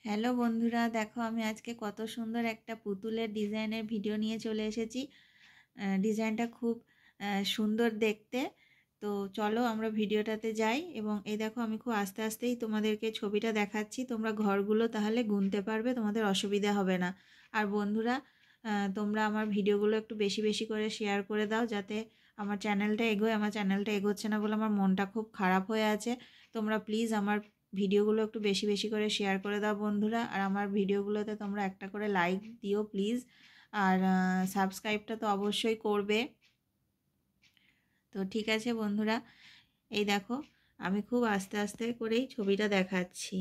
Hello বন্ধুরা, দেখো আমি আজকে কত সুন্দর একটা পুতুলের ডিজাইনের ভিডিও নিয়ে চলে এসেছি। ডিজাইনটা খুব সুন্দর দেখতে। তো চলো আমরা ভিডিওটাতে যাই। এবং এই দেখো আমি খুব আস্তে আস্তেই তোমাদেরকে ছবিটা দেখাচ্ছি, তোমরা ঘরগুলো তাহলে গুনতে পারবে, তোমাদের অসুবিধা হবে না। আর বন্ধুরা, তোমরা আমার ভিডিওগুলো একটু বেশি বেশি করে শেয়ার করে দাও, যাতে আমার চ্যানেলটা এগোয়। আমার চ্যানেলটা এগোচ্ছে না বলে আমার মনটা খুব খারাপ হয়ে আছে। তোমরা প্লিজ আমার ভিডিওগুলো একটু বেশি বেশি করে শেয়ার করে দাও বন্ধুরা। আর আমার ভিডিওগুলোতে তোমরা একটা করে লাইক দিও প্লিজ। আর সাবস্ক্রাইবটা তো অবশ্যই করবে। তো ঠিক আছে বন্ধুরা, এই দেখো আমি খুব আস্তে আস্তে করেই ছবিটা দেখাচ্ছি।